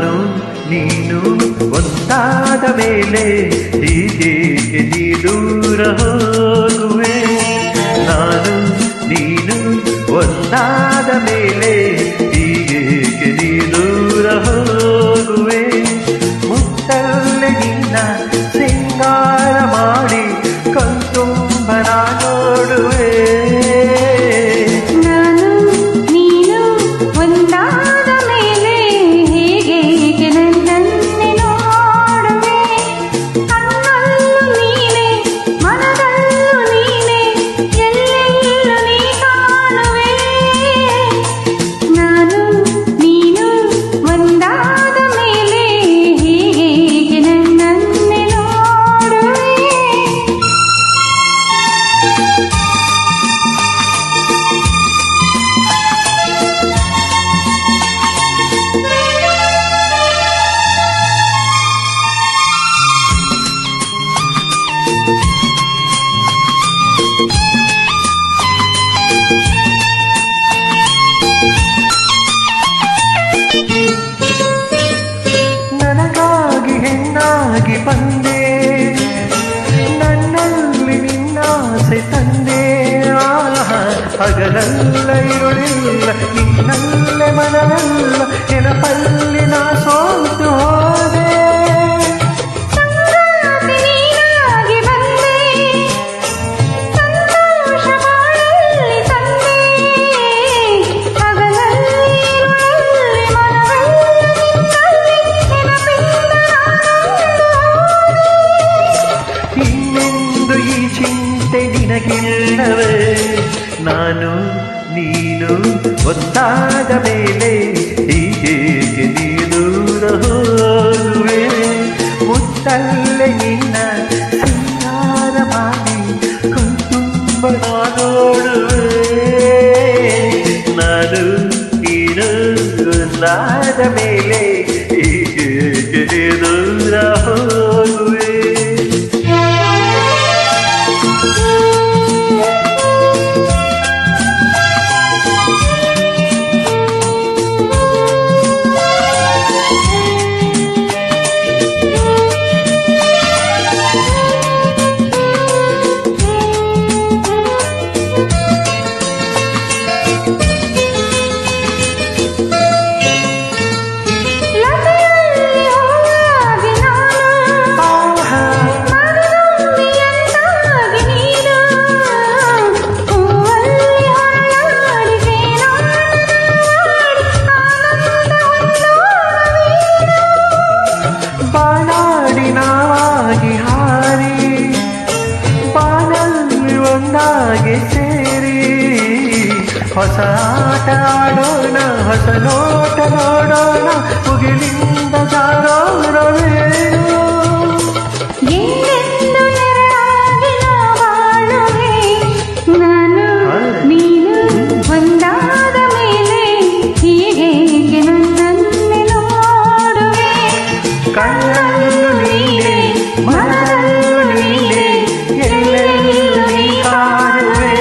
ನಾನು ನೀನು ಒಂದಾದ ಮೇಲೆ ಹೀಗೇಕೆ ನೀ ದೂರ ಹೋಗುವೆ ನಾನು ನೀನು ಒಂದಾದ ಮೇಲೆ ಹೀಗೇಕೆ ನೀ ದೂರ ಹೋಗುವೆ ಮುತ್ತಲ್ಲೇ ನಿನ್ನ ಸಿಂಗಾರ ಮಾಡಿ ಕಣ್ತುಂಬ ನೋಡುವೆ ಬಂದೆ ನನ್ನಲ್ಲಿ ನಿನ್ನಾಸೆ ತಂದೆ ಹಗಲಲ್ಲ ಇರುಳಿಲ್ಲ ನಿನ್ನಲ್ಲೇ ಮನವಲ್ಲ ನೆನಪಲ್ಲಿ ನಾ ಸೋತು ಹೋದೆ ಚಿಂತೆ ನಿನಗಿಲ್ಲವೇ ನಾನು ನೀನು ಒಂದಾದ ಮೇಲೆ ಹೀಗೇಕೆ ನೀ ದೂರ ಹೋಗುವೆ ಮುತ್ತಲ್ಲೇ ನಿನ್ನ ಸಿಂಗಾರ ಮಾಡಿ ಕಣ್ತುಂಬ ನೋಡುವೆ ನಾನು ನೀನು ಒಂದಾದ ಮೇಲೆ ಹೀಗೇಕೆ ನೀ ದೂರ ಹೋಗುವೆ ಸೇರಿ ಹೊಸ ಆಟ ಆಡೋಣ ಹೊಸ ನೋಟ ನೋಡೋಣ ಮುಗಿಲಿಂದ ಜಾರೋಣವೇನು ನಾನು ನೀನು ಒಂದಾದ ಮೇಲೆ ಹೀಗೆ ನನ್ನನ್ನೇ ನೋಡುವೆ ಕಣ್ಣಲ್ಲೂ ನೀನೆ ಮನದಲ್ಲೂ ನೀನೆ ಎಲ್ಲೆಲ್ಲೂ ನೀ ಕಾಣುವೆ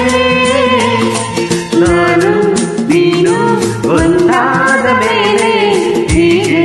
ನಾನು ನೀನು ಒಂದಾದ ಮೇಲೆ ಹೀಗೆ